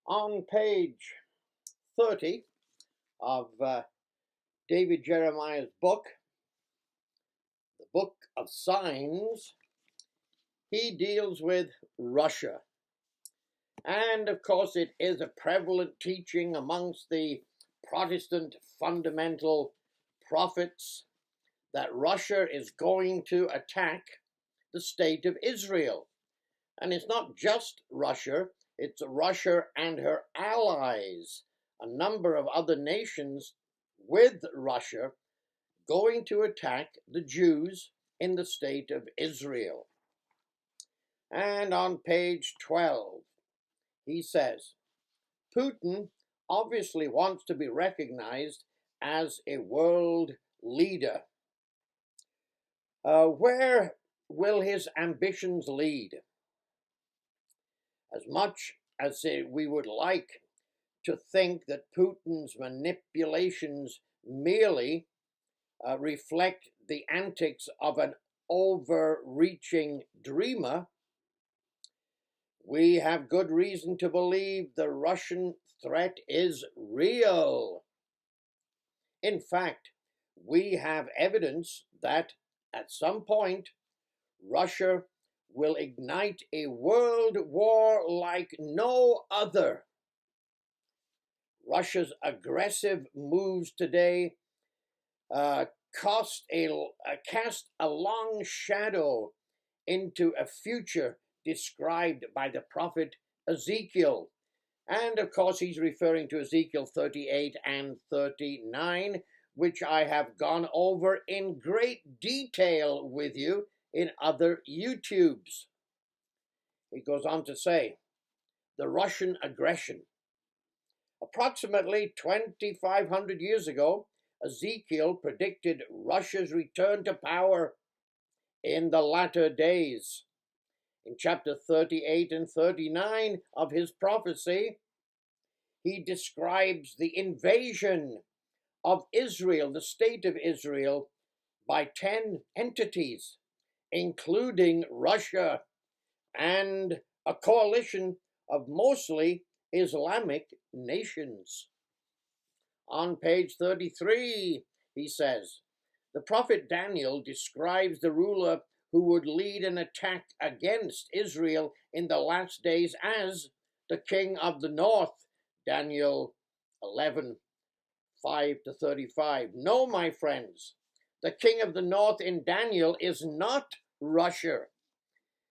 On page 30 of David Jeremiah's book, the Book of Signs, he deals with Russia. And of course, it is a prevalent teaching amongst the Protestant fundamental prophets that Russia is going to attack the state of Israel. And it's not just Russia, it's Russia and her allies, a number of other nations with Russia going to attack the Jews in the state of Israel. And on page 12, he says, Putin obviously wants to be recognized as a world leader. Where will his ambitions lead? As much as we would like to think that Putin's manipulations merely reflect the antics of an overreaching dreamer, we have good reason to believe the Russian threat is real. In fact, we have evidence that at some point Russia will ignite a world war like no other. Russia's aggressive moves today cast a long shadow into a future described by the prophet Ezekiel. And of course, he's referring to Ezekiel 38 and 39, which I have gone over in great detail with you in other YouTubes. He goes on to say, the Russian aggression. Approximately 2,500 years ago, Ezekiel predicted Russia's return to power in the latter days. In chapter 38 and 39 of his prophecy, he describes the invasion of Israel, the state of Israel, by 10 entities, including Russia and a coalition of mostly Islamic nations. On page 33, he says, the prophet Daniel describes the ruler who would lead an attack against Israel in the last days as the king of the north, Daniel 11, 5 to 35. No, my friends, the king of the north in Daniel is not Russia.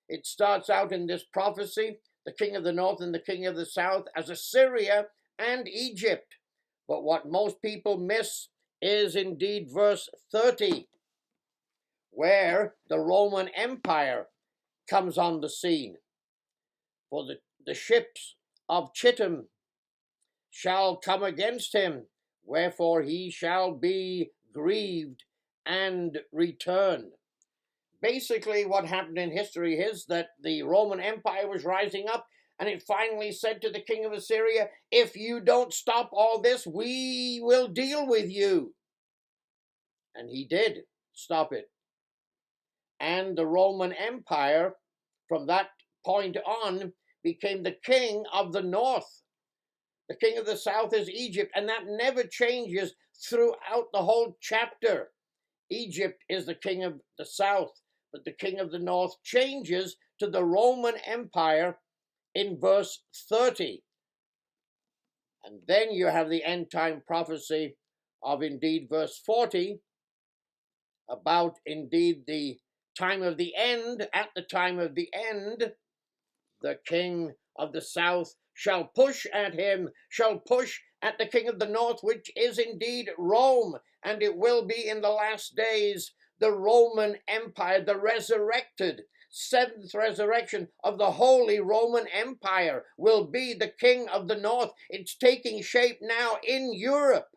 It starts out in this prophecy, the king of the north and the king of the south, as Assyria and Egypt. But what most people miss is indeed verse 30, where the Roman Empire comes on the scene. For the ships of Chittim shall come against him, wherefore he shall be grieved and return. Basically, what happened in history is that the Roman Empire was rising up, and it finally said to the king of Assyria, if you don't stop all this, we will deal with you. And he did stop it. And the Roman Empire, from that point on, became the king of the north. The king of the south is Egypt, and that never changes throughout the whole chapter. Egypt is the king of the south, but the king of the north changes to the Roman Empire in verse 30. And then you have the end time prophecy of indeed verse 40 about indeed the time of the end. At the time of the end, the king of the south shall push at him, shall push at the king of the north, which is indeed Rome. And it will be in the last days the Roman Empire, the resurrected, seventh resurrection of the Holy Roman Empire will be the king of the north. It's taking shape now in Europe.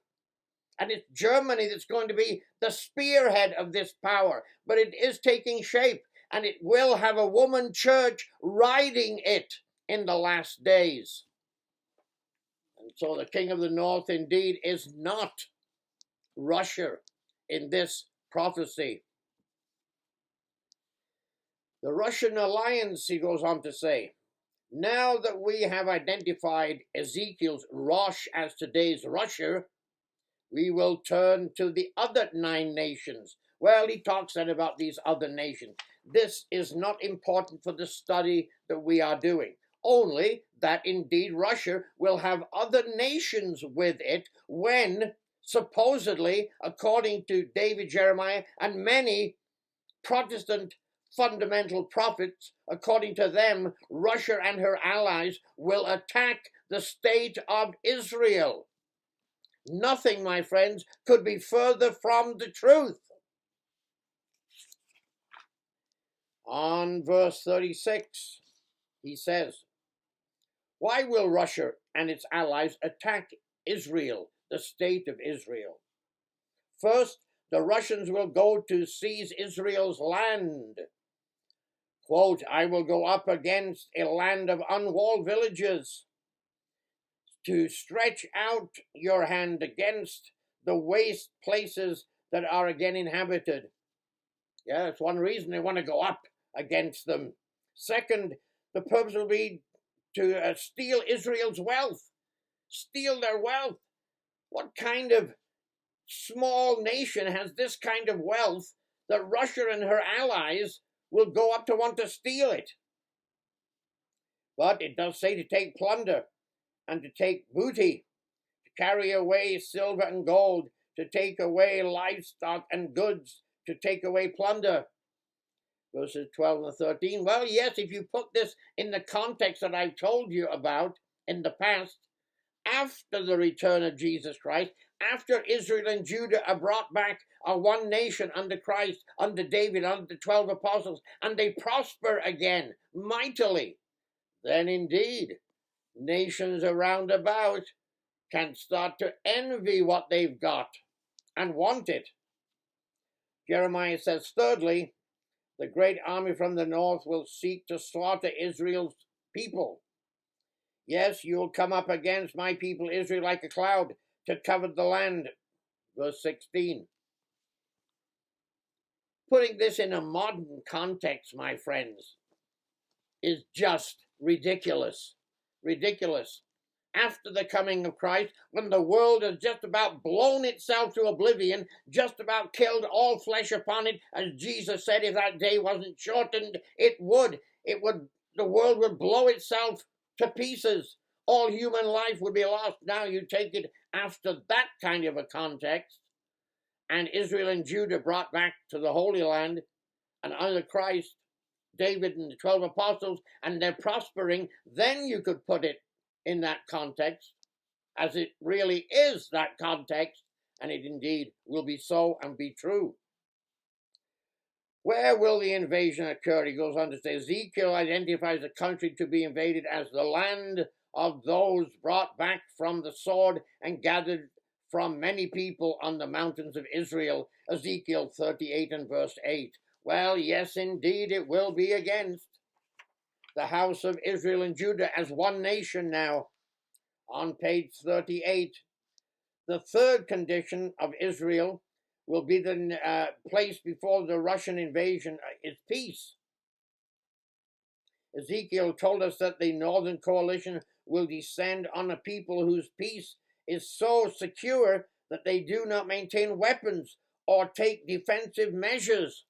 And it's Germany that's going to be the spearhead of this power. But it is taking shape, and it will have a woman church riding it in the last days. And so the king of the north indeed is not Russia in this prophecy. The Russian alliance, he goes on to say, Now that we have identified Ezekiel's Rosh as today's Russia, we will turn to the other 9 nations. Well, he talks then about these other nations. This is not important for the study that we are doing, only that indeed Russia will have other nations with it when, supposedly, according to David, Jeremiah, and many Protestant fundamental prophets, according to them, Russia and her allies will attack the state of Israel. Nothing, my friends, could be further from the truth. On verse 36, he says, why will Russia and its allies attack Israel, the state of Israel? First, the Russians will go to seize Israel's land. Quote, I will go up against a land of unwalled villages, to stretch out your hand against the waste places that are again inhabited. Yeah, that's one reason they want to go up against them. Second, the purpose will be to steal Israel's wealth, steal their wealth. What kind of small nation has this kind of wealth that Russia and her allies will go up to want to steal it? But it does say to take plunder and to take booty, to carry away silver and gold, to take away livestock and goods, to take away plunder. Verses 12 and 13. Well, yes, if you put this in the context that I've told you about in the past, after the return of Jesus Christ, after Israel and Judah are brought back, are one nation under Christ, under David, under the 12 apostles, and they prosper again mightily, then indeed nations around about can start to envy what they've got and want it. Jeremiah says, thirdly, the great army from the north will seek to slaughter Israel's people. Yes, you'll come up against my people Israel like a cloud to cover the land. Verse 16. Putting this in a modern context, my friends, is just ridiculous. Ridiculous. After the coming of Christ, when the world has just about blown itself to oblivion, just about killed all flesh upon it, as Jesus said, if that day wasn't shortened, it would. The world would blow itself to pieces. All human life would be lost. Now you take it after that kind of a context, and Israel and Judah brought back to the Holy Land, and under Christ, David and the 12 apostles, and they're prospering, then you could put it in that context, as it really is that context, and it indeed will be so and be true. Where will the invasion occur? He goes on to say, Ezekiel identifies the country to be invaded as the land of those brought back from the sword and gathered from many people on the mountains of Israel, Ezekiel 38 and verse 8. Well, yes, indeed, it will be against the house of Israel and Judah as one nation now. On page 38, the third condition of Israel will be the place before the Russian invasion is peace. Ezekiel told us that the northern coalition will descend on a people whose peace is so secure that they do not maintain weapons or take defensive measures.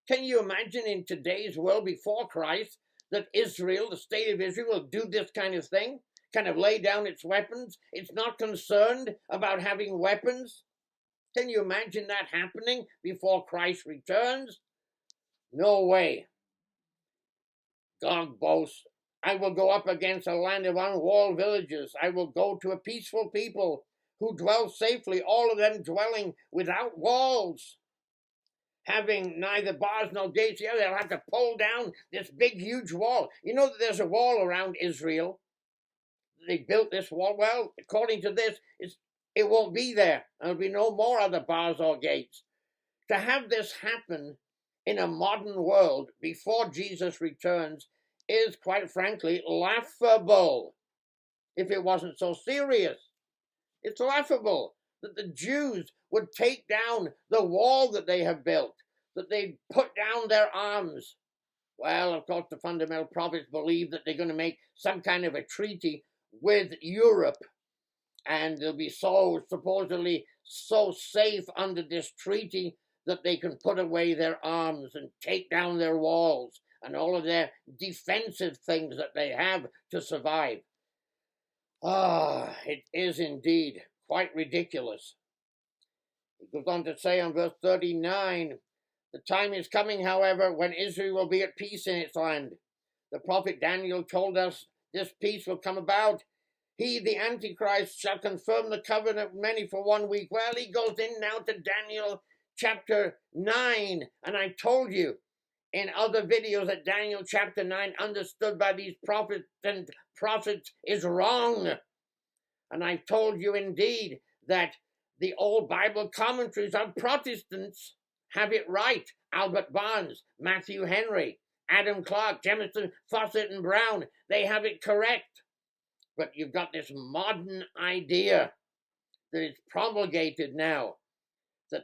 Can you imagine in today's world before Christ that Israel, the state of Israel, will do this kind of thing? Kind of lay down its weapons? It's not concerned about having weapons? Can you imagine that happening before Christ returns? No way. God boasts, I will go up against a land of unwalled villages. I will go to a peaceful people who dwell safely, all of them dwelling without walls, having neither bars nor gates. Yeah, they'll have to pull down this big, huge wall. You know that there's a wall around Israel. They built this wall. Well, according to this, it won't be there. There'll be no more other bars or gates. To have this happen in a modern world before Jesus returns is, quite frankly, laughable. If it wasn't so serious, it's laughable that the Jews would take down the wall that they have built, that they put down their arms Well, of course, the fundamental prophets believe that they're going to make some kind of a treaty with Europe, and they'll be supposedly so safe under this treaty that they can put away their arms and take down their walls and all of their defensive things that they have to survive. It is indeed quite ridiculous. He goes on to say on verse 39, the time is coming, however, when Israel will be at peace in its land. The prophet Daniel told us this peace will come about. He, the Antichrist, shall confirm the covenant with many for 1 week. Well, he goes in now to Daniel chapter 9. And I told you in other videos that Daniel chapter 9, understood by these prophets is wrong. And I told you indeed that the old Bible commentaries of Protestants have it right. Albert Barnes, Matthew Henry, Adam Clark, Jemison, Fawcett, and Brown, they have it correct. But you've got this modern idea that is promulgated now, that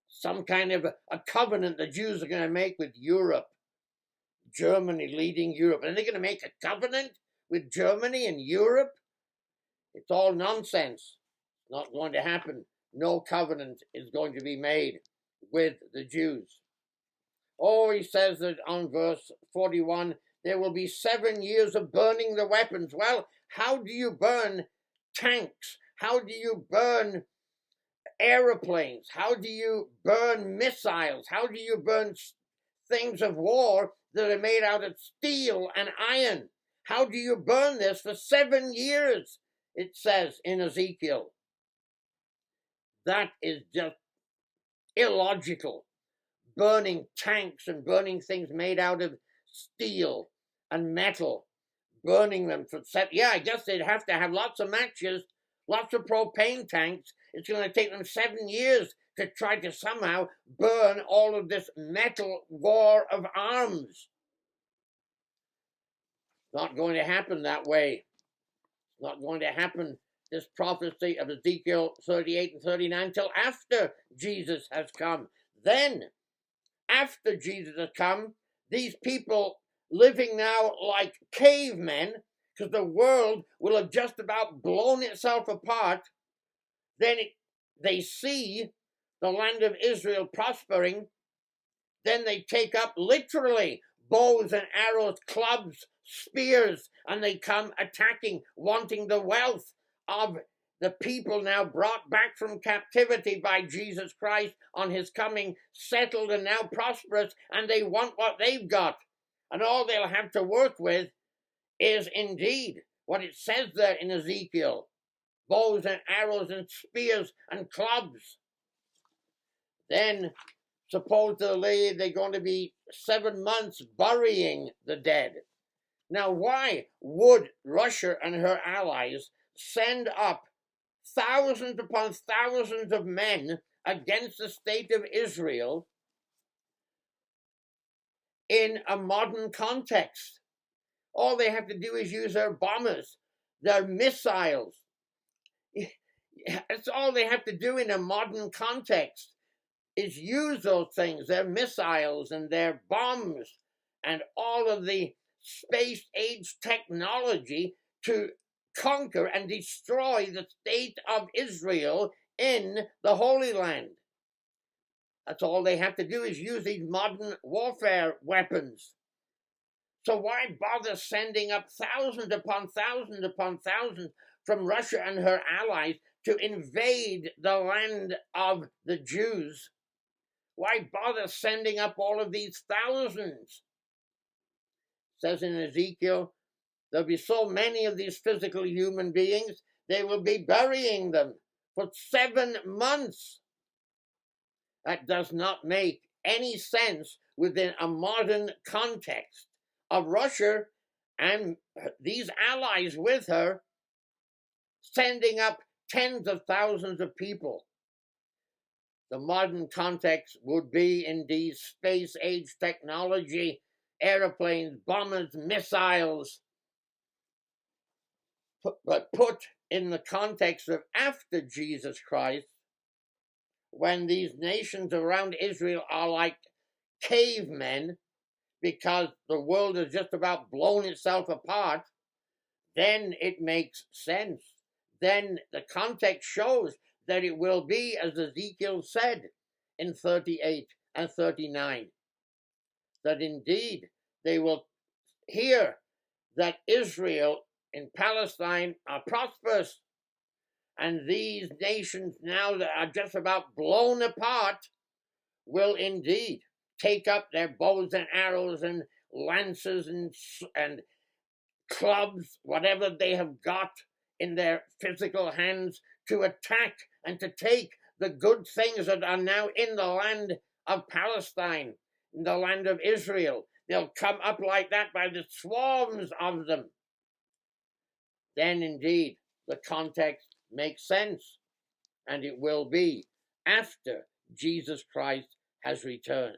some kind of a covenant the Jews are going to make with Europe, Germany leading Europe. And they're going to make a covenant with Germany and Europe? It's all nonsense. It's not going to happen. No covenant is going to be made with the Jews. Oh, he says that on verse 41, there will be 7 years of burning the weapons. Well, how do you burn tanks? How do you burn aeroplanes? How do you burn missiles? How do you burn things of war that are made out of steel and iron? How do you burn this for 7 years? It says in Ezekiel. That is just illogical. Burning tanks and burning things made out of steel and metal, burning them for I guess they'd have to have lots of matches, lots of propane tanks. It's going to take them 7 years to try to somehow burn all of this metal war of arms. Not going to happen that way. Not going to happen, this prophecy of Ezekiel 38 and 39, till after Jesus has come. Then, after Jesus has come, these people living now like cavemen, because the world will have just about blown itself apart, then they see the land of Israel prospering, then they take up literally bows and arrows, clubs, spears, and they come attacking, wanting the wealth of the people now brought back from captivity by Jesus Christ on his coming, settled and now prosperous, and they want what they've got. And all they'll have to work with is indeed what it says there in Ezekiel, bows and arrows and spears and clubs. Then supposedly they're going to be 7 months burying the dead. Now, why would Russia and her allies send up thousands upon thousands of men against the state of Israel in a modern context? All they have to do is use their bombers, their missiles. That's all they have to do in a modern context, is use those things, their missiles and their bombs and all of the space-age technology, to conquer and destroy the state of Israel in the Holy Land. That's all they have to do, is use these modern warfare weapons. So why bother sending up thousands upon thousands upon thousands from Russia and her allies to invade the land of the Jews? Why bother sending up all of these thousands? It says in Ezekiel, there'll be so many of these physical human beings, they will be burying them for 7 months. That does not make any sense within a modern context of Russia and these allies with her sending up tens of thousands of people. The modern context would be indeed space-age technology, airplanes, bombers, missiles. But put in the context of after Jesus Christ, when these nations around Israel are like cavemen, because the world has just about blown itself apart, then it makes sense. Then the context shows that it will be as Ezekiel said in 38 and 39, that indeed they will hear that Israel in Palestine are prosperous, and these nations now that are just about blown apart will indeed take up their bows and arrows and lances and clubs, whatever they have got in their physical hands, to attack and to take the good things that are now in the land of Palestine, in the land of Israel. They'll come up like that by the swarms of them. Then indeed the context makes sense, and it will be after Jesus Christ has returned.